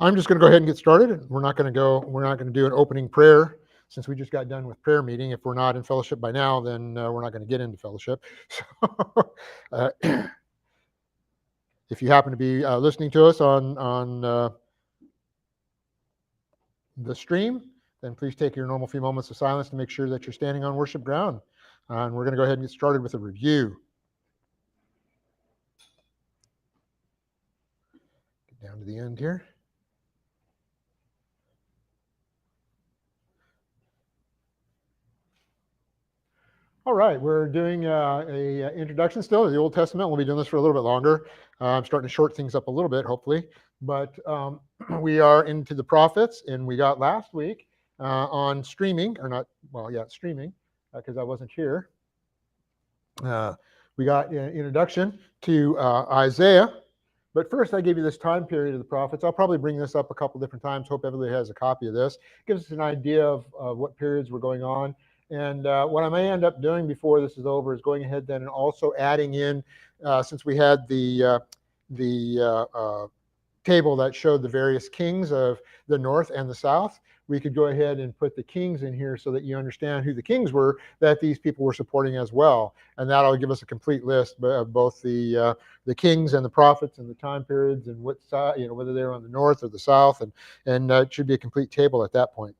I'm just going to go ahead and get started. We're not going to do an opening prayer since we just got done with prayer meeting. If we're not in fellowship by now, then we're not going to get into fellowship. So, if you happen to be listening to us on the stream, then please take your normal few moments of silence to make sure that you're standing on worship ground. And we're going to go ahead and get started with a review. Get down to the end here. All right, we're doing a introduction still to the Old Testament. We'll be doing this for a little bit longer. I'm starting to short things up a little bit, hopefully. But we are into the prophets, and we got last week on streaming, or not, well, yeah, streaming, because I wasn't here. We got an introduction to Isaiah. But first, I gave you this time period of the prophets. I'll probably bring this up a couple different times. Hope everybody has a copy of this. Gives us an idea of what periods were going on. And what I may end up doing before this is over is going ahead then and also adding in, since we had the table that showed the various kings of the north and the south, we could go ahead and put the kings in here so that you understand who the kings were that these people were supporting as well. And that'll give us a complete list of both the kings and the prophets and the time periods and what side, whether they're on the north or the south, and it should be a complete table at that point.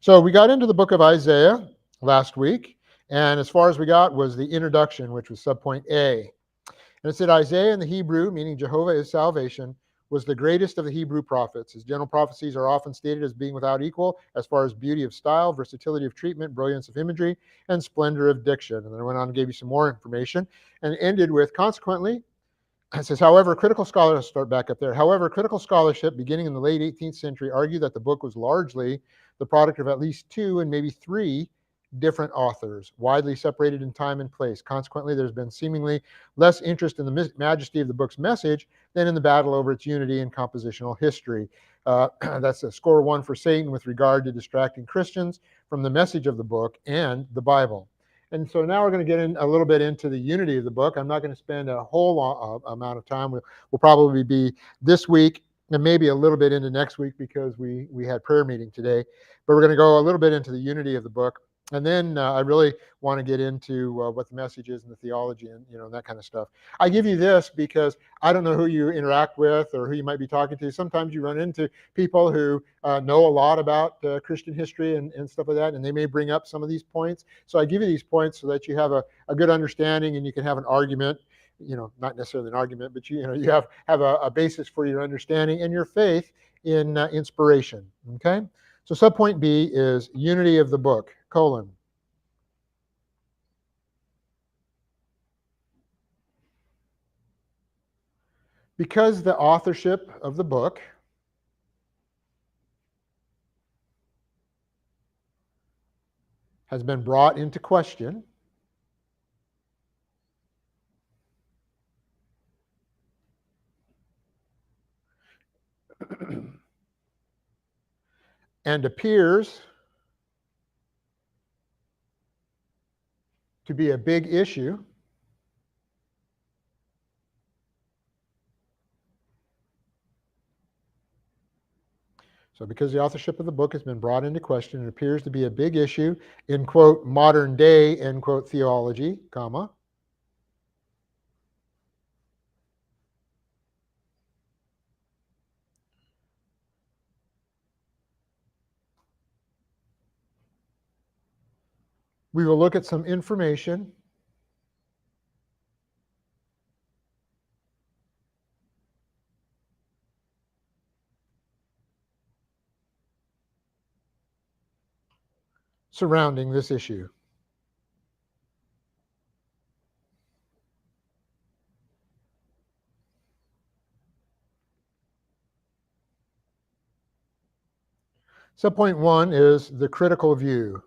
So we got into the book of Isaiah last week, and as far as we got was the introduction, which was subpoint A. And it said Isaiah in the Hebrew, meaning Jehovah is salvation, was the greatest of the Hebrew prophets. His general prophecies are often stated as being without equal as far as beauty of style, versatility of treatment, brilliance of imagery, and splendor of diction. And then I went on and gave you some more information and ended with, consequently, it says, however, critical scholars, start back up there. However, critical scholarship beginning in the late 18th century argued that the book was largely the product of at least two and maybe three different authors, widely separated in time and place. Consequently, there's been seemingly less interest in the majesty of the book's message than in the battle over its unity and compositional history. That's a score one for Satan with regard to distracting Christians from the message of the book and the Bible. And so now we're going to get in a little bit into the unity of the book. I'm not going to spend a whole amount of time. We'll probably be this week and maybe a little bit into next week because we had prayer meeting today. But we're going to go a little bit into the unity of the book. And then I really want to get into what the message is and the theology and that kind of stuff. I give you this because I don't know who you interact with or who you might be talking to. Sometimes you run into people who know a lot about Christian history and stuff like that, and they may bring up some of these points. So I give you these points so that you have a good understanding and you can have an argument. Not necessarily an argument, but you have a basis for your understanding and your faith in inspiration. Okay. So subpoint B is unity of the book, colon. Because the authorship of the book has been brought into question, and appears to be a big issue, so because the authorship of the book has been brought into question, it appears to be a big issue in, quote, modern day, end quote, theology, comma, we will look at some information surrounding this issue. Subpoint one is the critical view.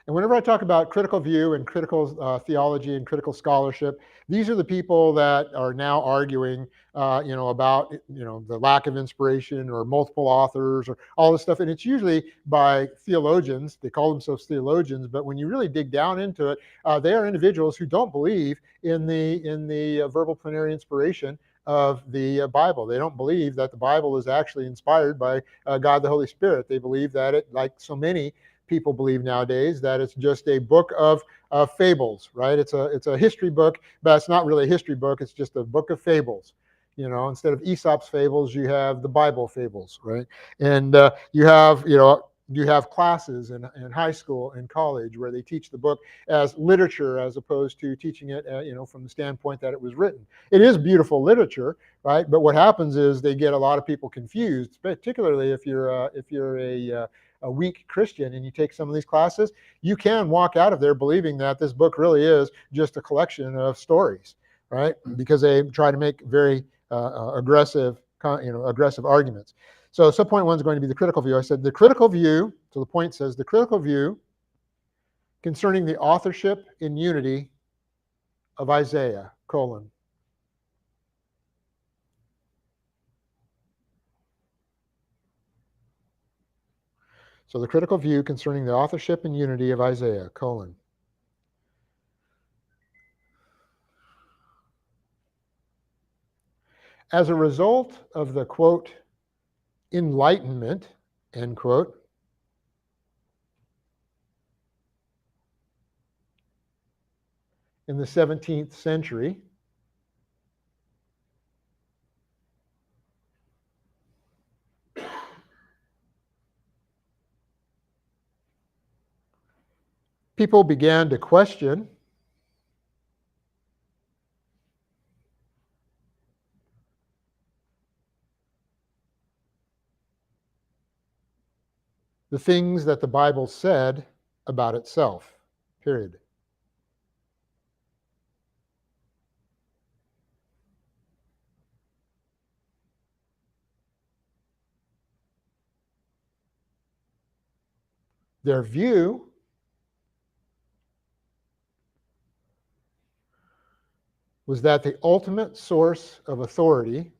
And whenever I talk about critical view and critical theology and critical scholarship, these are the people that are now arguing, about, the lack of inspiration or multiple authors or all this stuff. And it's usually by theologians. They call themselves theologians, but when you really dig down into it, they are individuals who don't believe in the verbal plenary inspiration of the Bible. They don't believe that the Bible is actually inspired by God the Holy Spirit. They believe that it, like so many people believe nowadays, that it's just a book of fables, right? It's a history book, but it's not really a history book. It's just a book of fables. You know, instead of Aesop's fables, you have the Bible fables, right? And you have classes in high school and college where they teach the book as literature as opposed to teaching it, from the standpoint that it was written. It is beautiful literature, right? But what happens is they get a lot of people confused, particularly if you're a weak Christian and you take some of these classes. You can walk out of there believing that this book really is just a collection of stories, right? Because they try to make very aggressive arguments. So subpoint one is going to be the critical view. I said the critical view, so the point says the critical view concerning the authorship in unity of Isaiah, colon. So the critical view concerning the authorship and unity of Isaiah, colon. As a result of the, quote, enlightenment, end quote, in the 17th century, people began to question the things that the Bible said about itself, period. Their view was that the ultimate source of authority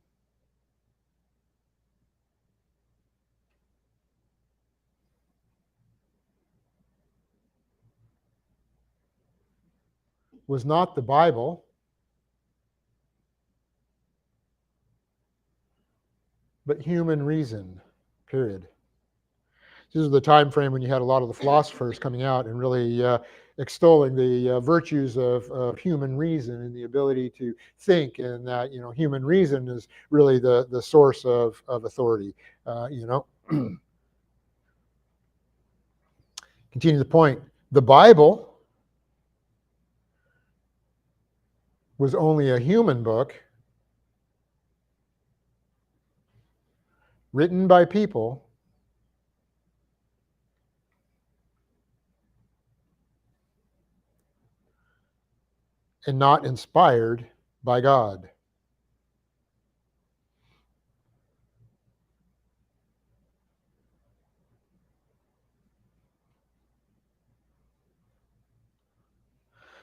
was not the Bible, but human reason, period. This is the time frame when you had a lot of the philosophers coming out and really extolling the virtues of human reason and the ability to think, and that human reason is really the source of authority. Continue the point. The Bible was only a human book written by people and not inspired by God.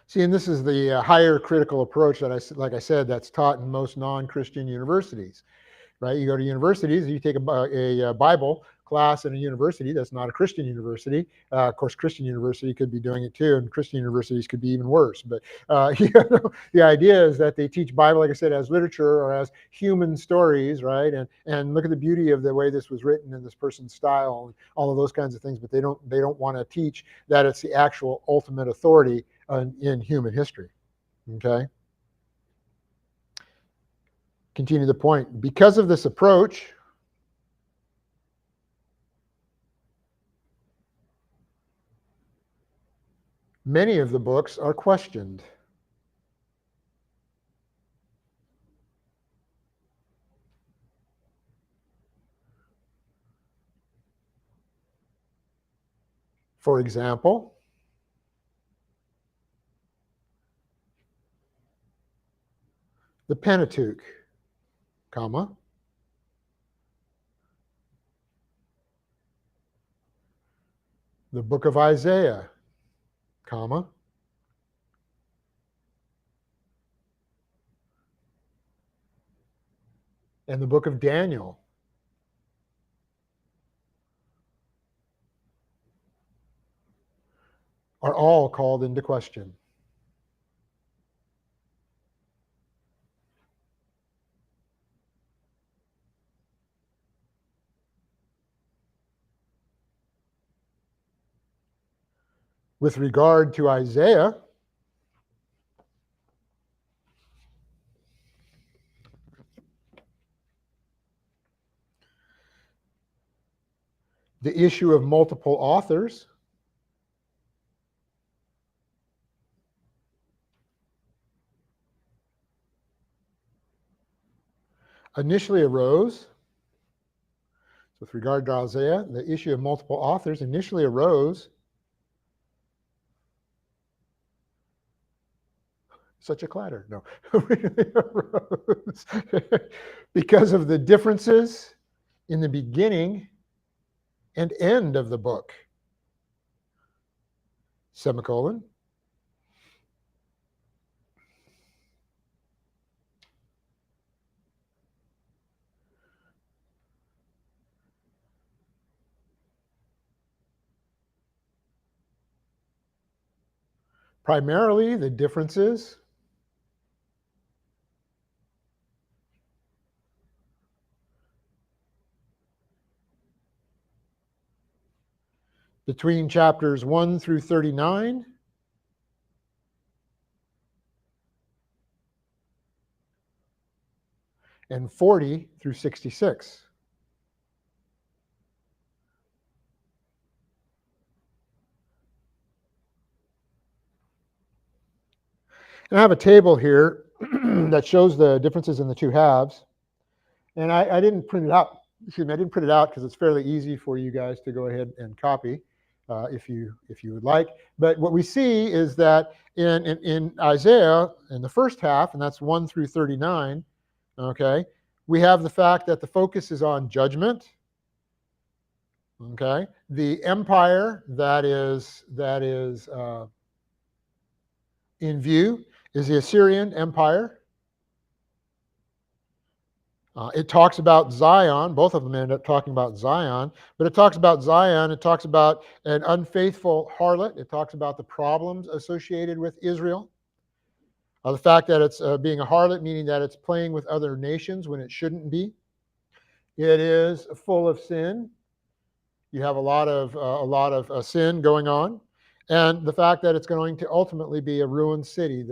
See, and this is the higher critical approach that like I said, that's taught in most non-Christian universities, right? You go to universities, you take a Bible class in a university that's not a Christian university. Of course, Christian university could be doing it too, and Christian universities could be even worse. But the idea is that they teach Bible, like I said, as literature or as human stories, right? And look at the beauty of the way this was written in this person's style and all of those kinds of things. But they don't want to teach that it's the actual ultimate authority in human history. Okay. Continue the point. Because of this approach, many of the books are questioned. For example, the Pentateuch, comma, the book of Isaiah, comma, and the book of Daniel. Are all called into question. With regard to Isaiah, the issue of multiple authors initially arose. With regard to Isaiah, the issue of multiple authors initially arose. Such a clatter. No, arose because of the differences in the beginning and end of the book. Semicolon. Primarily, the differences between chapters 1 through 39 and 40 through 66. And I have a table here that shows the differences in the two halves. And I didn't print it out. Excuse me, I didn't print it out because it's fairly easy for you guys to go ahead and copy if you would like. But what we see is that in Isaiah, in the first half, and that's 1 through 39, okay, we have the fact that the focus is on judgment. Okay, the empire that is in view is the Assyrian Empire. It talks about Zion. Both of them end up talking about Zion. But it talks about Zion. It talks about an unfaithful harlot. It talks about the problems associated with Israel. The fact that it's being a harlot, meaning that it's playing with other nations when it shouldn't be. It is full of sin. You have a lot of sin going on. And the fact that it's going to ultimately be a ruined city.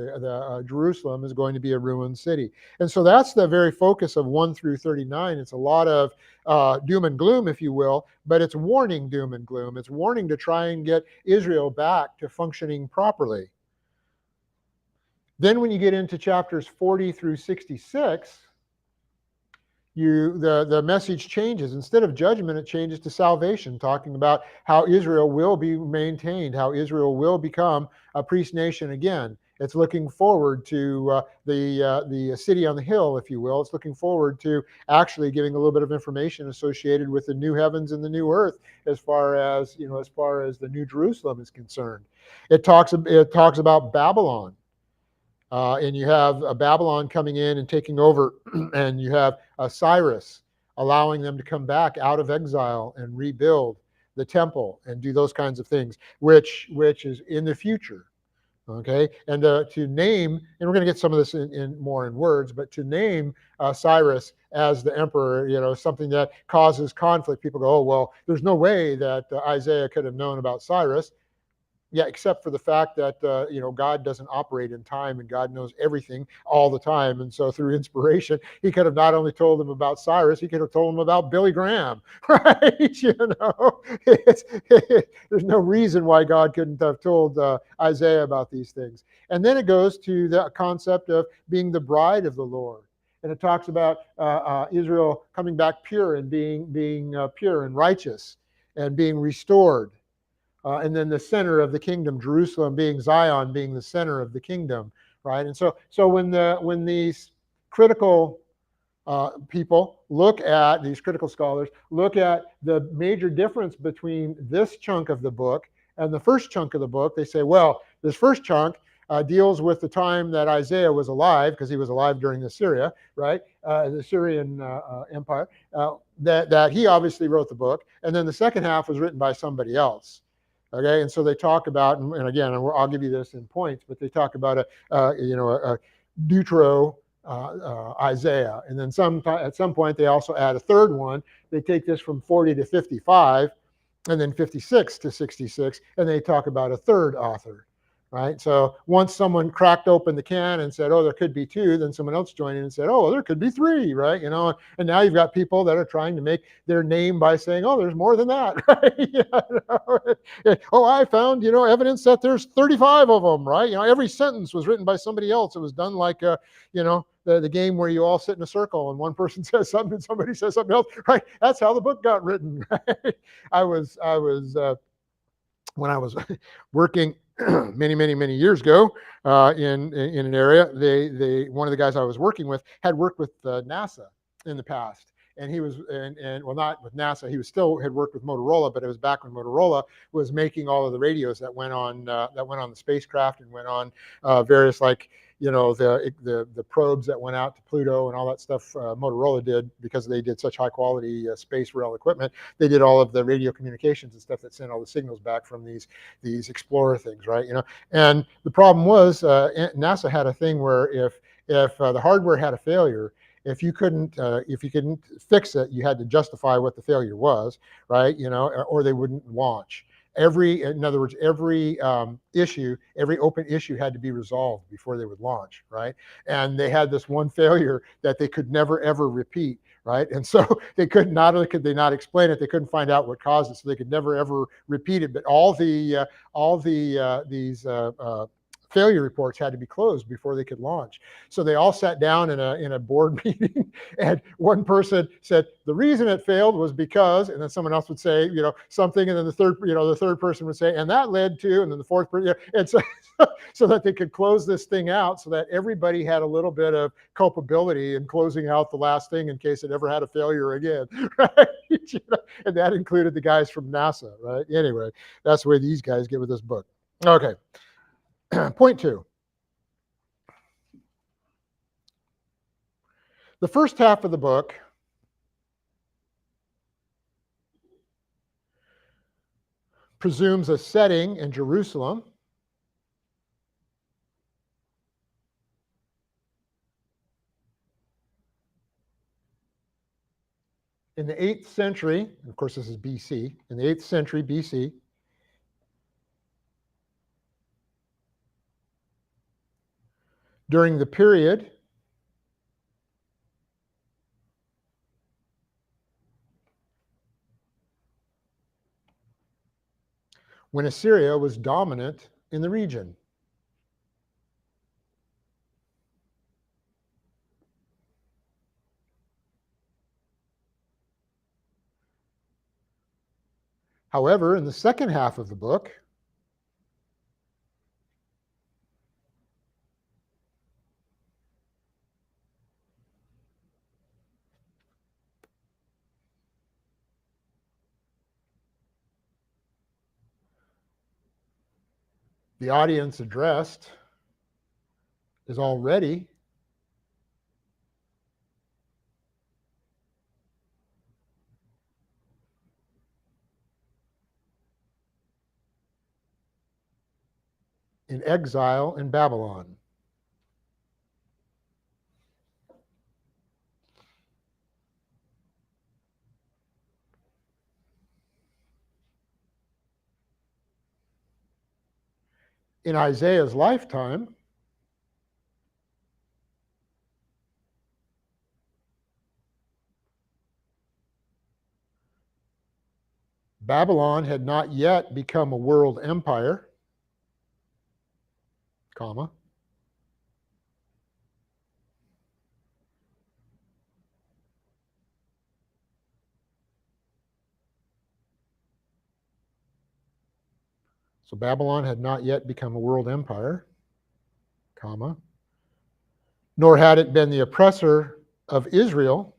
Jerusalem is going to be a ruined city. And so that's the very focus of 1 through 39. It's a lot of doom and gloom, if you will, but it's warning doom and gloom. It's warning to try and get Israel back to functioning properly. Then when you get into chapters 40 through 66, the message changes. Instead of judgment, it changes to salvation, talking about how Israel will be maintained, how Israel will become a priest nation again. It's looking forward to the city on the hill, if you will. It's looking forward to actually giving a little bit of information associated with the new heavens and the new earth, as far as the New Jerusalem is concerned. It talks about Babylon. And you have Babylon coming in and taking over, and you have Cyrus allowing them to come back out of exile and rebuild the temple and do those kinds of things, which is in the future. Okay, and to name, and we're going to get some of this in more in words, but to name Cyrus as the emperor, something that causes conflict. People go, oh well, there's no way that Isaiah could have known about Cyrus. Yeah, except for the fact that God doesn't operate in time, and God knows everything all the time. And so through inspiration, he could have not only told them about Cyrus, he could have told them about Billy Graham, right? There's no reason why God couldn't have told Isaiah about these things. And then it goes to the concept of being the bride of the Lord. And it talks about Israel coming back pure and being pure and righteous and being restored. And then the center of the kingdom, Jerusalem being Zion, being the center of the kingdom, right? And so when these critical people look at, these critical scholars look at the major difference between this chunk of the book and the first chunk of the book, they say, well, this first chunk deals with the time that Isaiah was alive, because he was alive during Assyria, right? The Syrian Empire, that he obviously wrote the book. And then the second half was written by somebody else. Okay, and so they talk about, and again, I'll give you this in points, but they talk about a Deutero Isaiah, and then at some point they also add a third one. They take this from 40 to 55, and then 56 to 66, and they talk about a third author, right? So once someone cracked open the can and said, oh, there could be two, then someone else joined in and said, oh, there could be three, right? And now you've got people that are trying to make their name by saying, oh, there's more than that, right? Oh, I found, evidence that there's 35 of them, right? Every sentence was written by somebody else. It was done like, the game where you all sit in a circle and one person says something and somebody says something else, right? That's how the book got written, right? I was when I was working many years ago in an area, one of the guys I was working with had worked with NASA in the past. And he was, and well, not with NASA. He was still had worked with Motorola, but it was back when Motorola was making all of the radios that went on the spacecraft and went on various the probes that went out to Pluto and all that stuff. Motorola did, because they did such high quality space rail equipment. They did all of the radio communications and stuff that sent all the signals back from these Explorer things, right? And the problem was NASA had a thing where if the hardware had a failure, if you couldn't fix it, you had to justify what the failure was, right? Or they wouldn't launch. In other words, every issue, every open issue had to be resolved before they would launch, right? And they had this one failure that they could never ever repeat, right? And so they could not only could they not explain it, they couldn't find out what caused it, so they could never ever repeat it. But all these failure reports had to be closed before they could launch. So they all sat down in a board meeting, and one person said the reason it failed was because, and then someone else would say, something, and then the third person would say, and that led to, and then the fourth person, and so that they could close this thing out, so that everybody had a little bit of culpability in closing out the last thing in case it ever had a failure again, right? And that included the guys from NASA, right? Anyway, that's the way these guys get with this book. Okay. Point 2. The first half of the book presumes a setting in Jerusalem. In the 8th century, of course this is BC, in the 8th century BC, during the period when Assyria was dominant in the region. However, in the second half of the book, the audience addressed is already in exile in Babylon. In Isaiah's lifetime, Babylon had not yet become a world empire, comma. So Babylon had not yet become a world empire, comma. Nor had it been the oppressor of Israel,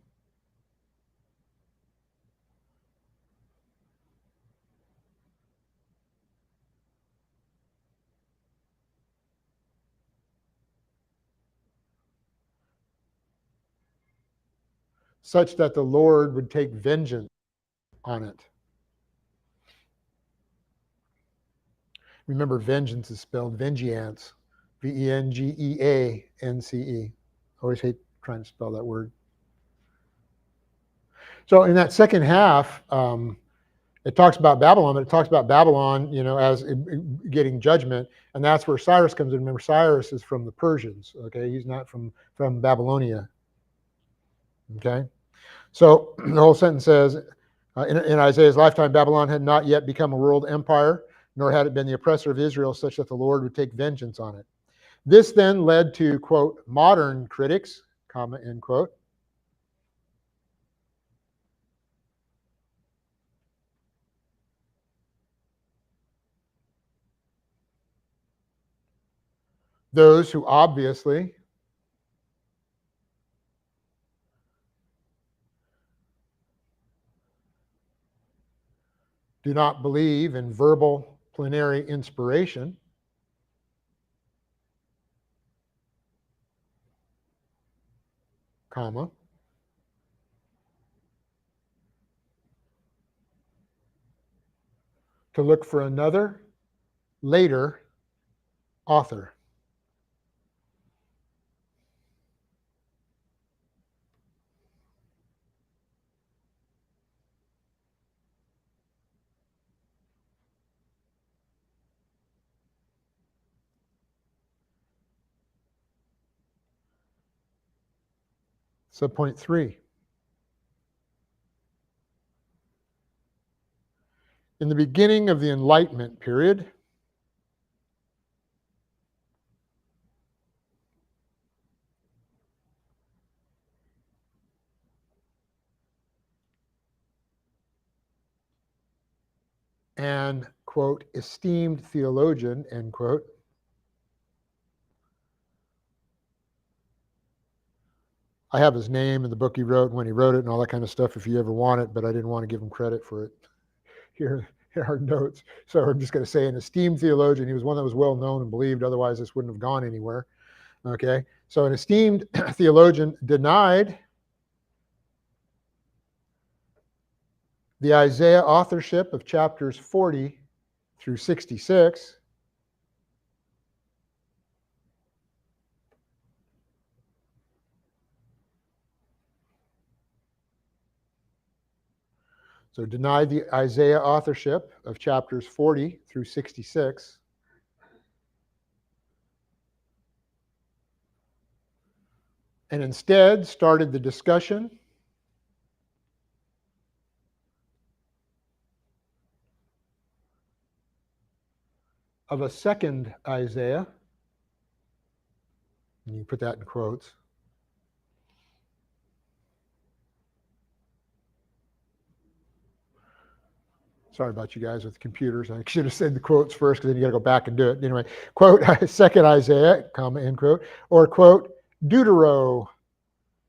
such that the Lord would take vengeance on it. Remember, vengeance is spelled vengeance, Vengeance. Always hate trying to spell that word. So in that second half, It talks about Babylon, but it talks about Babylon, as getting judgment, and that's where Cyrus comes in. Remember, Cyrus is from the Persians. Okay, he's not from Babylonia. Okay, so the whole sentence says, in Isaiah's lifetime, Babylon had not yet become a world empire, nor had it been the oppressor of Israel, such that the Lord would take vengeance on it. This then led to, quote, modern critics, comma, end quote, those who obviously do not believe in verbal plenary inspiration, comma, to look for another later author. Subpoint 3. In the beginning of the Enlightenment period, an, quote, esteemed theologian, end quote, I have his name and the book he wrote and when he wrote it and all that kind of stuff if you ever want it, but I didn't want to give him credit for it. Here are notes. So I'm just going to say an esteemed theologian. He was one that was well known and believed, otherwise this wouldn't have gone anywhere. Okay, so an esteemed theologian denied the Isaiah authorship of chapters 40 through 66. So denied the Isaiah authorship of chapters 40 through 66. And instead started the discussion of a second Isaiah. And you put that in quotes. Sorry about you guys with computers. I should have said the quotes first because then you got to go back and do it. Anyway, quote, second Isaiah, comma, end quote, or quote, Deutero,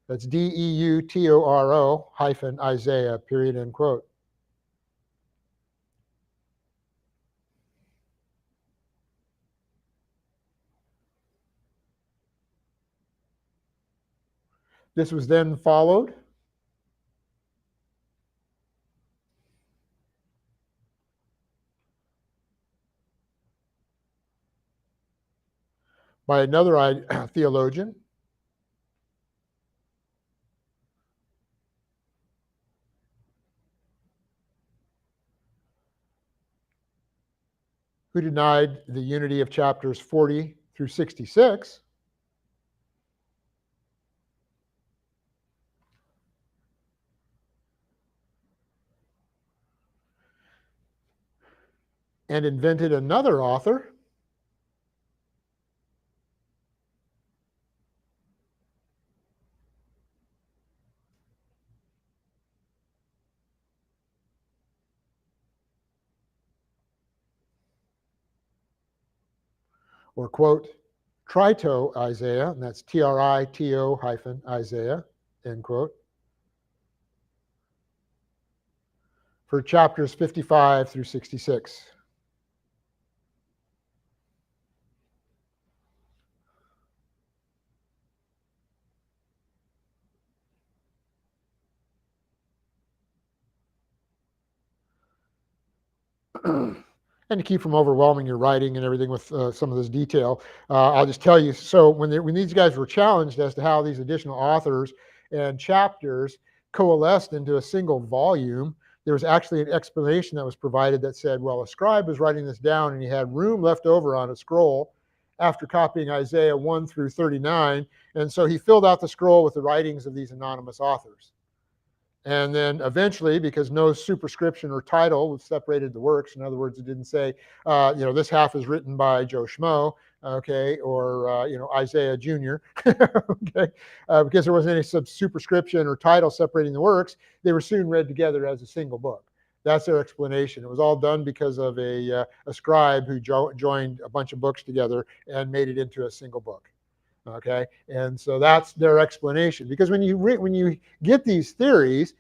that's Deutoro hyphen Isaiah, period, end quote. This was then followed by another theologian, who denied the unity of chapters 40 through 66. And invented another author, or quote, Trito Isaiah, and that's Trito hyphen Isaiah, end quote, for chapters 55 through 66. And to keep from overwhelming your writing and everything with some of this detail, I'll just tell you, so when these guys were challenged as to how these additional authors and chapters coalesced into a single volume, there was actually an explanation that was provided that said, well, a scribe was writing this down and he had room left over on a scroll after copying Isaiah 1 through 39. And so he filled out the scroll with the writings of these anonymous authors. And then eventually, because no superscription or title separated the works, in other words, it didn't say, this half is written by Joe Schmo, okay, or, Isaiah Jr., okay, because there wasn't any superscription or title separating the works, they were soon read together as a single book. That's their explanation. It was all done because of a scribe who joined a bunch of books together and made it into a single book. Okay, and so that's their explanation. Because when you get these theories,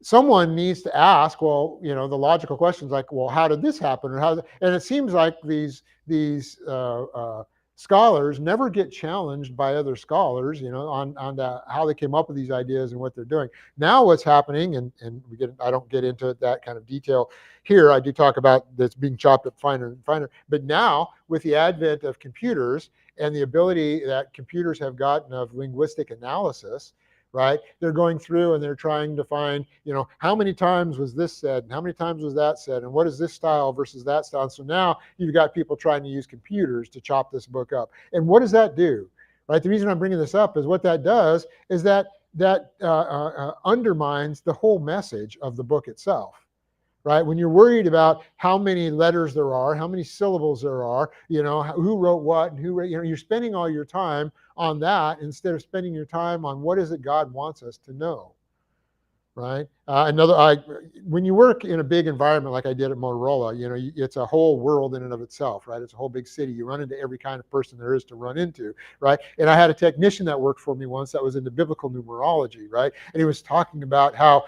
someone needs to ask, well, the logical questions like, well, how did this happen, or how? And it seems like these scholars never get challenged by other scholars, on how they came up with these ideas and what they're doing. Now, what's happening, and I don't get into that kind of detail here. I do talk about this being chopped up finer and finer. But now, with the advent of computers and the ability that computers have gotten of linguistic analysis, right? They're going through and they're trying to find, how many times was this said and how many times was that said and what is this style versus that style. And so now you've got people trying to use computers to chop this book up. And what does that do, right? The reason I'm bringing this up is what that does is that undermines the whole message of the book itself. Right? When you're worried about how many letters there are, how many syllables there are, who wrote what and you're spending all your time on that instead of spending your time on what is it God wants us to know, right? When you work in a big environment like I did at Motorola, it's a whole world in and of itself, right? It's a whole big city. You run into every kind of person there is to run into, right? And I had a technician that worked for me once that was into biblical numerology, right? And he was talking about how,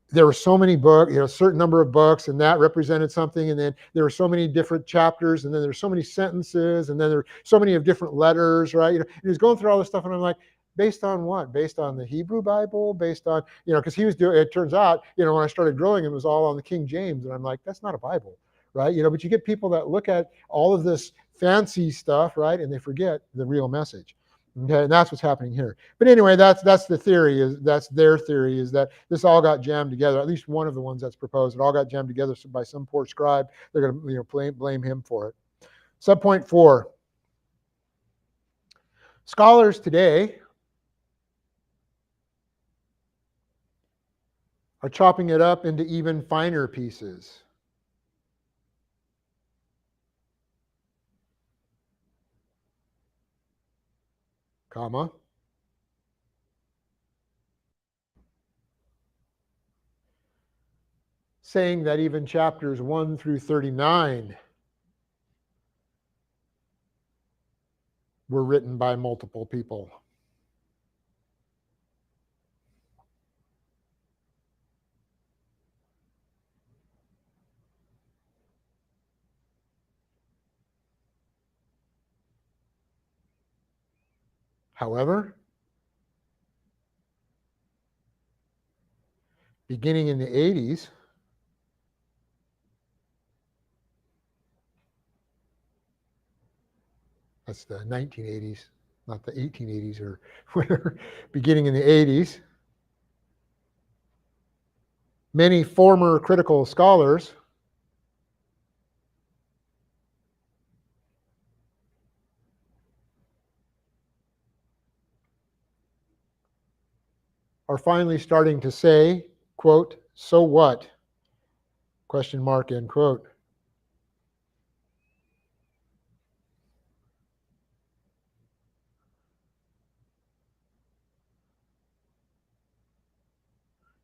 there were so many books, a certain number of books, and that represented something. And then there were so many different chapters, and then there's so many sentences, and then there are so many of different letters, right? And he was going through all this stuff, and I'm like, based on what? Based on the Hebrew Bible? Based on, because he was doing, it turns out, when I started growing, it was all on the King James, and I'm like, that's not a Bible, right? But you get people that look at all of this fancy stuff, right? And they forget the real message. Okay, and that's what's happening here. But anyway, that's the theory. That's their theory, is that this all got jammed together. At least one of the ones that's proposed, it all got jammed together by some poor scribe. They're going to blame him for it. Subpoint 4. Scholars today are chopping it up into even finer pieces. Comma. Saying that even chapters 1 through 39 were written by multiple people. However, beginning in the 80s, that's the 1980s, not the 1880s or whatever, beginning in the 80s, many former critical scholars are finally starting to say, quote, so what? Question mark, end quote.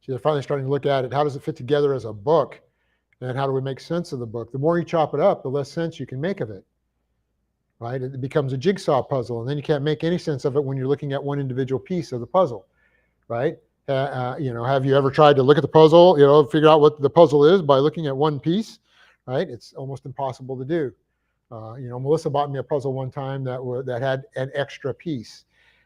See, they're finally starting to look at it. How does it fit together as a book? And how do we make sense of the book? The more you chop it up, the less sense you can make of it, right? It becomes a jigsaw puzzle, and then you can't make any sense of it when you're looking at one individual piece of the puzzle, right? Have you ever tried to look at the puzzle, figure out what the puzzle is by looking at one piece, right? It's almost impossible to do. Melissa bought me a puzzle one time that had an extra piece.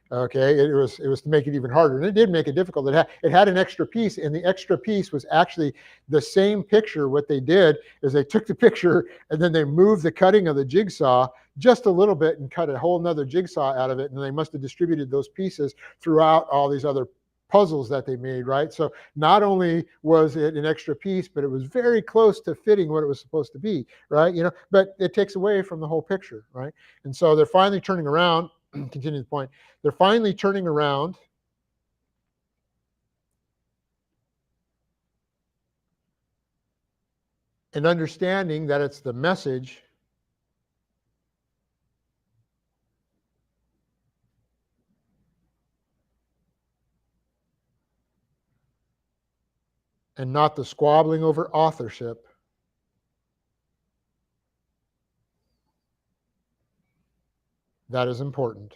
Okay, it was to make it even harder, and it did make it difficult. It had an extra piece, and the extra piece was actually the same picture. What they did is they took the picture and then they moved the cutting of the jigsaw just a little bit and cut a whole nother jigsaw out of it, and they must have distributed those pieces throughout all these other puzzles that they made, right? So not only was it an extra piece, but it was very close to fitting what it was supposed to be, right? But it takes away from the whole picture, right? And so they're finally turning around, continue the point, they're finally turning around and understanding that it's the message and not the squabbling over authorship that is important.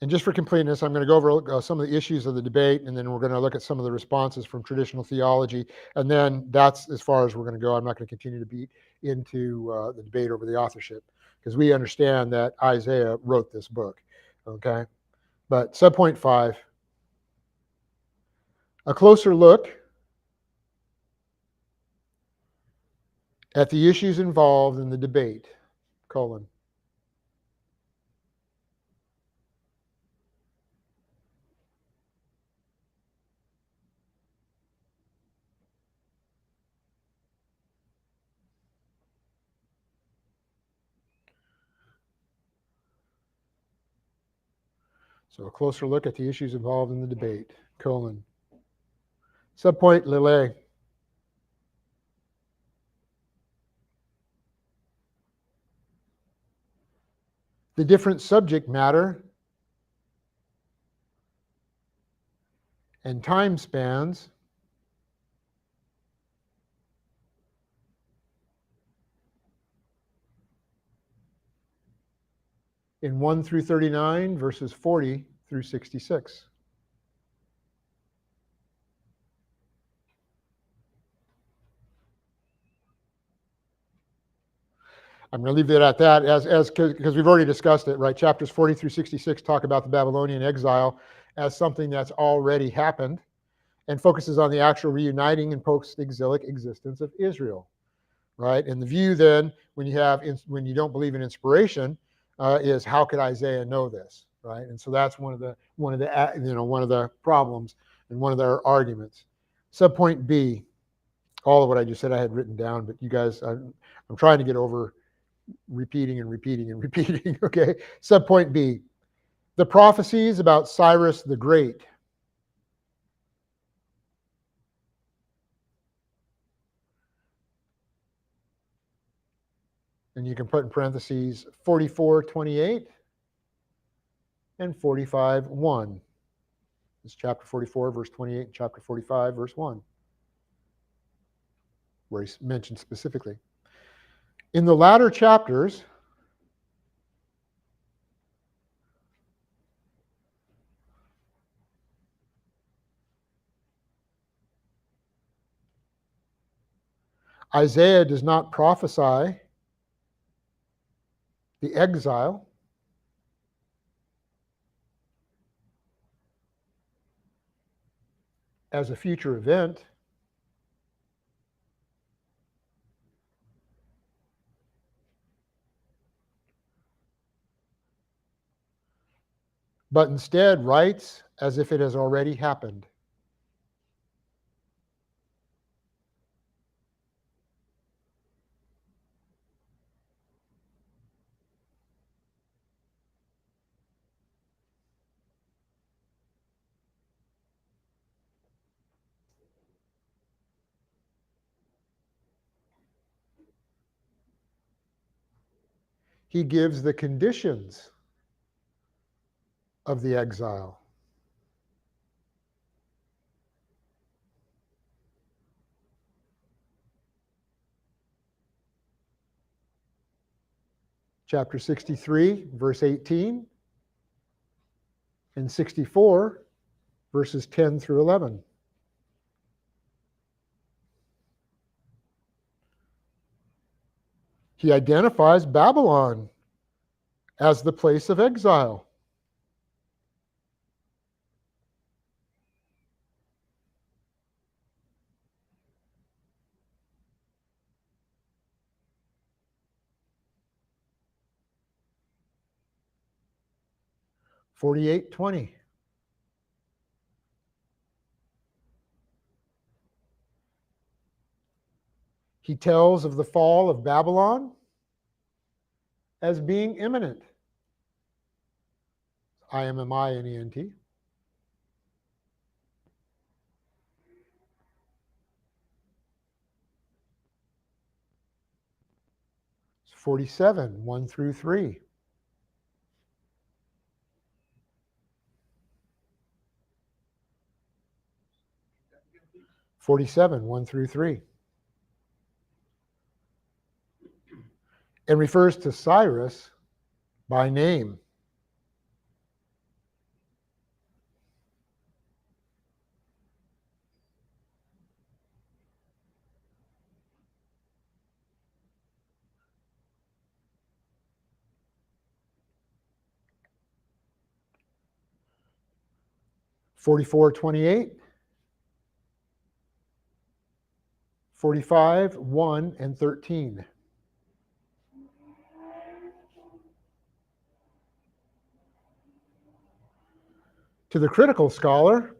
And just for completeness, I'm going to go over some of the issues of the debate, and then we're going to look at some of the responses from traditional theology. And then that's as far as we're going to go. I'm not going to continue to beat into the debate over the authorship, because we understand that Isaiah wrote this book. Okay? But subpoint 5, a closer look at the issues involved in the debate, colon. So a closer look at the issues involved in the debate, colon. Subpoint Lillet. The different subject matter and time spans in 1 through 39 verses 40 through 66. I'm going to leave it at that because we've already discussed it, right? Chapters 40 through 66 talk about the Babylonian exile as something that's already happened and focuses on the actual reuniting and post-exilic existence of Israel, right? And the view then, when you don't believe in inspiration, is how could Isaiah know this, right? And so that's one of the problems and one of their arguments. Subpoint B, all of what I just said I had written down, but you guys, I'm trying to get over repeating and repeating and repeating. Okay. Subpoint B, the prophecies about Cyrus the Great. And you can put in parentheses 44:28 and 45:1. It's chapter 44, verse 28, and chapter 45, verse 1, where he's mentioned specifically. In the latter chapters, Isaiah does not prophesy the exile as a future event, but instead writes as if it has already happened. He gives the conditions of the exile. Chapter 63, verse 18, and 64, verses 10 through 11. He identifies Babylon as the place of exile. 48:20. He tells of the fall of Babylon as being imminent. IMMINENT. 47, 1 through 3. (47) 1 through 3. And refers to Cyrus by name. (44:28), 45, 1 and 13. To the critical scholar,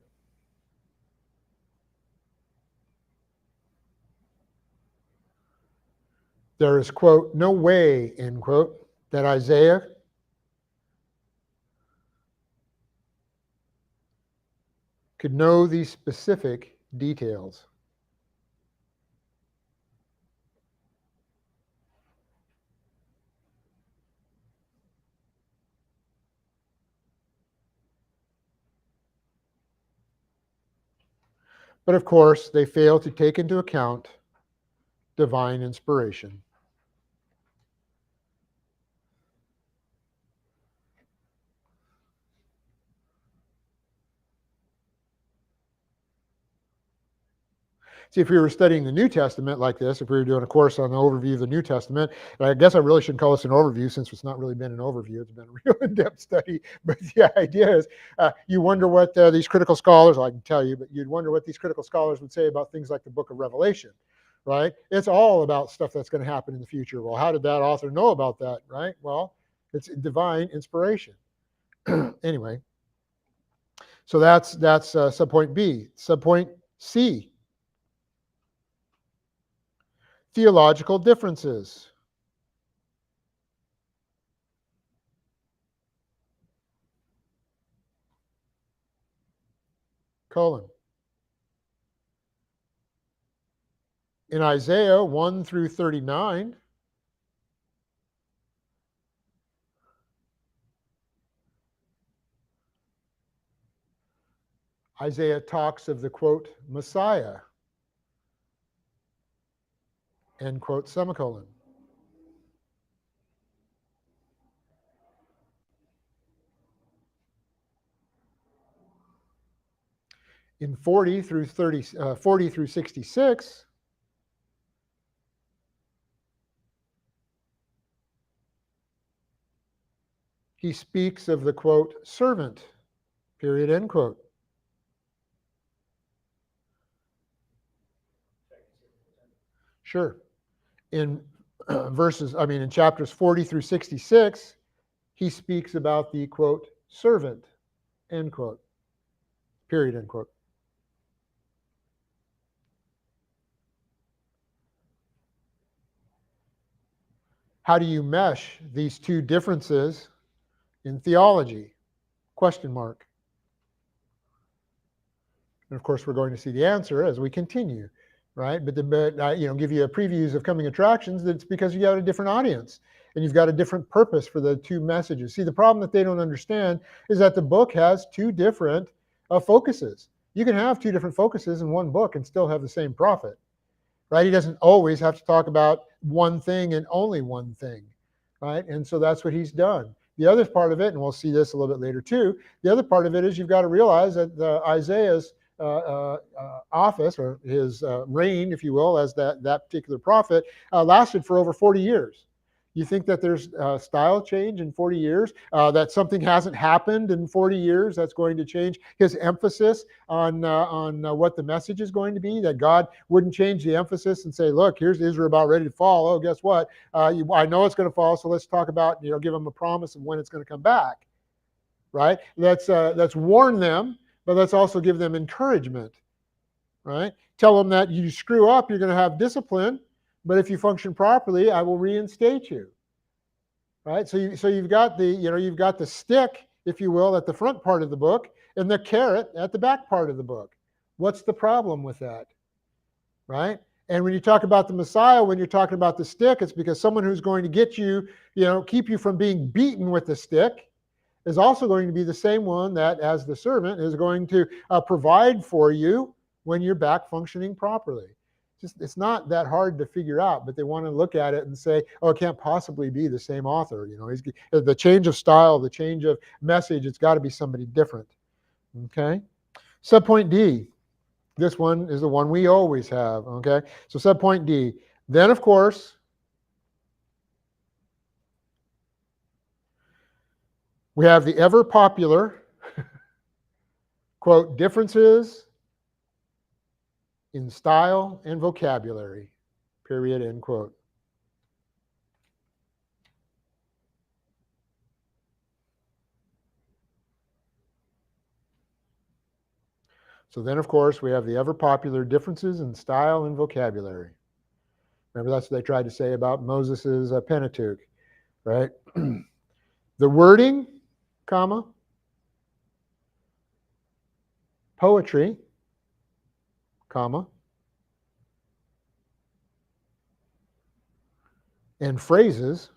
there is, quote, no way, end quote, that Isaiah could know these specific details. But of course, they fail to take into account divine inspiration. See, if we were studying the New Testament like this, if we were doing a course on the overview of the New Testament, and I guess I really shouldn't call this an overview since it's not really been an overview, it's been a real in-depth study. But the idea is you wonder what these critical scholars, well, I can tell you, but you'd wonder what these critical scholars would say about things like the book of Revelation, right? It's all about stuff that's going to happen in the future. Well, how did that author know about that, right? Well, it's divine inspiration. Anyway, so that's subpoint B. Subpoint C. Theological differences. Colon. In Isaiah 1 through 39, Isaiah talks of the, quote, Messiah, end quote, semicolon. In 40 through 66, he speaks of the, quote, servant, period, end quote. Sure. In in chapters 40 through 66, he speaks about the, quote, servant, end quote, period, end quote. How do you mesh these two differences in theology? Question mark. And of course, we're going to see the answer as we continue, right? But give you a previews of coming attractions. That's because you have a different audience and you've got a different purpose for the two messages. See, the problem that they don't understand is that the book has two different focuses. You can have two different focuses in one book and still have the same prophet, right? He doesn't always have to talk about one thing and only one thing, right? And so that's what he's done. The other part of it, and we'll see this a little bit later too, the other part of it is you've got to realize that Isaiah's office, or his reign, if you will, as that particular prophet, lasted for over 40 years. You think that there's style change in 40 years, that something hasn't happened in 40 years that's going to change his emphasis on what the message is going to be, that God wouldn't change the emphasis and say, look, here's Israel about ready to fall. Oh, guess what? I know it's going to fall, so let's talk about, give them a promise of when it's going to come back. right? Let's warn them, but let's also give them encouragement, right? Tell them that you screw up, you're going to have discipline, but if you function properly, I will reinstate you, right? So you've got you've got the stick, if you will, at the front part of the book, and the carrot at the back part of the book. What's the problem with that, right? And when you talk about the Messiah, when you're talking about the stick, it's because someone who's going to get you, keep you from being beaten with the stick, is also going to be the same one that, as the servant, is going to provide for you when you're back functioning properly. It's not that hard to figure out, but they want to look at it and say, oh, it can't possibly be the same author. The change of style, the change of message, it's got to be somebody different. Okay? Subpoint D. This one is the one we always have. Okay? So subpoint D. Then, of course, we have the ever popular, quote, differences in style and vocabulary, period, end quote. So then, of course, we have the ever popular differences in style and vocabulary. Remember, that's what they tried to say about Moses's Pentateuch, right? The wording, comma, poetry, comma, and phrases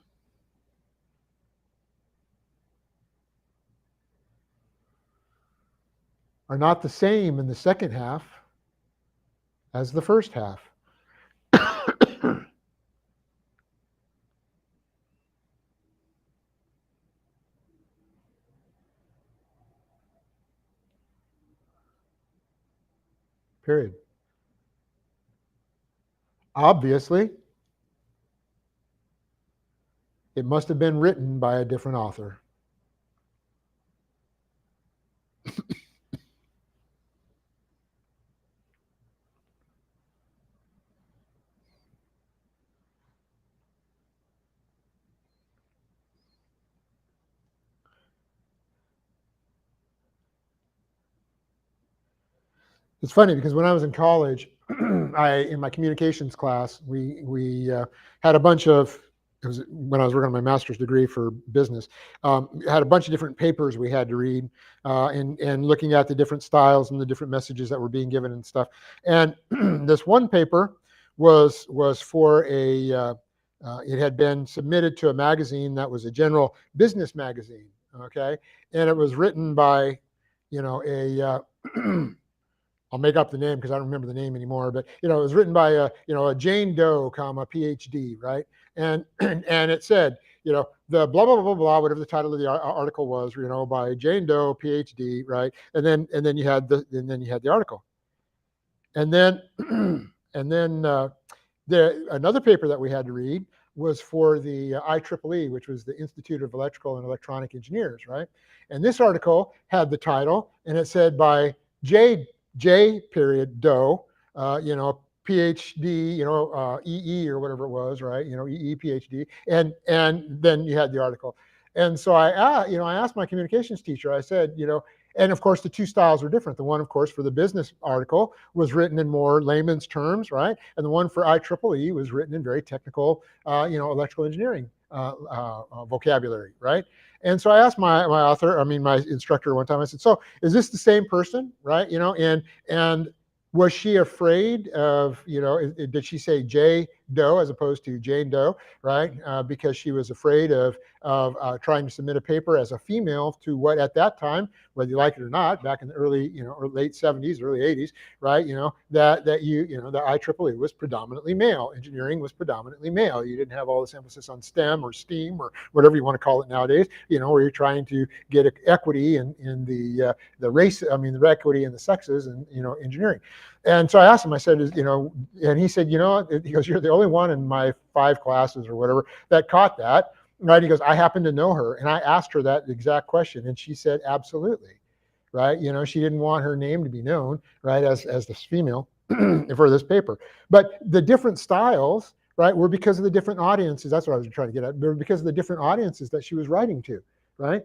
are not the same in the second half as the first half. Period. Obviously, it must have been written by a different author. It's funny because when I was in college, in my communications class, we had a bunch of, it was when I was working on my master's degree for business, had a bunch of different papers we had to read, and looking at the different styles and the different messages that were being given and stuff. And this one paper was for it had been submitted to a magazine that was a general business magazine, okay? And it was written by, I'll make up the name because I don't remember the name anymore, but it was written by a Jane Doe, PhD, right? And it said, the blah blah blah blah, whatever the title of the article was, by Jane Doe, PhD, right? And then you had the article, and then another paper that we had to read was for the IEEE, which was the Institute of Electrical and Electronic Engineers, right? And this article had the title, and it said by J. Doe, PhD, EE or whatever it was, right? EE, PhD, and then you had the article. And so I asked my communications teacher. I said, and of course the two styles are different. The one, of course, for the business article was written in more layman's terms, right? And the one for IEEE was written in very technical, electrical engineering vocabulary, right? And so I asked my instructor one time, I said, so is this the same person, right? And was she afraid of, did she say J. Doe as opposed to Jane Doe, right? Because she was afraid of trying to submit a paper as a female to what at that time, whether you like it or not, back in the early, or late 70s, early 80s, right? The IEEE was predominantly male. Engineering was predominantly male. You didn't have all this emphasis on STEM or STEAM or whatever you want to call it nowadays, where you're trying to get equity in the race, the equity in the sexes and, engineering. And so I asked him, I said, and he said, he goes, you're the only one in my 5 classes or whatever that caught that, right? He goes, I happen to know her. And I asked her that exact question, and she said, absolutely, right? She didn't want her name to be known, right, as this female for this paper. But the different styles, right, were because of the different audiences. That's what I was trying to get at. They were because of the different audiences that she was writing to, right?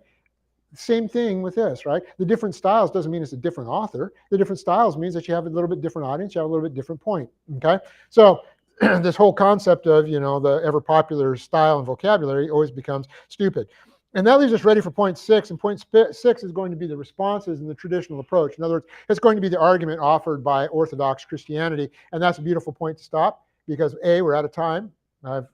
Same thing with this, right? The different styles doesn't mean it's a different author. The different styles means that you have a little bit different audience, you have a little bit different point, okay? So this whole concept of, the ever popular style and vocabulary always becomes stupid. And that leaves us ready for point 6. And point 6 is going to be the responses in the traditional approach. In other words, it's going to be the argument offered by Orthodox Christianity. And that's a beautiful point to stop because A, we're out of time. I've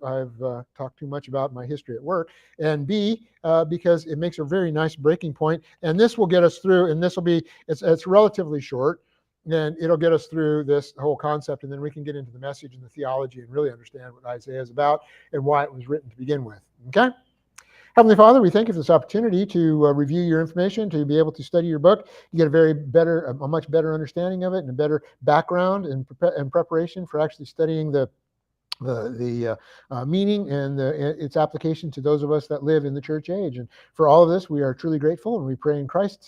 talked too much about my history at work. And B, because it makes a very nice breaking point. And this will get us through, and this will be, it's relatively short. And it'll get us through this whole concept, and then we can get into the message and the theology and really understand what Isaiah is about and why it was written to begin with. Okay? Heavenly Father, we thank you for this opportunity to review your information, to be able to study your book. You get a much better understanding of it and a better background and preparation for actually studying the meaning and its application to those of us that live in the church age. And for all of this, we are truly grateful, and we pray in Christ's name.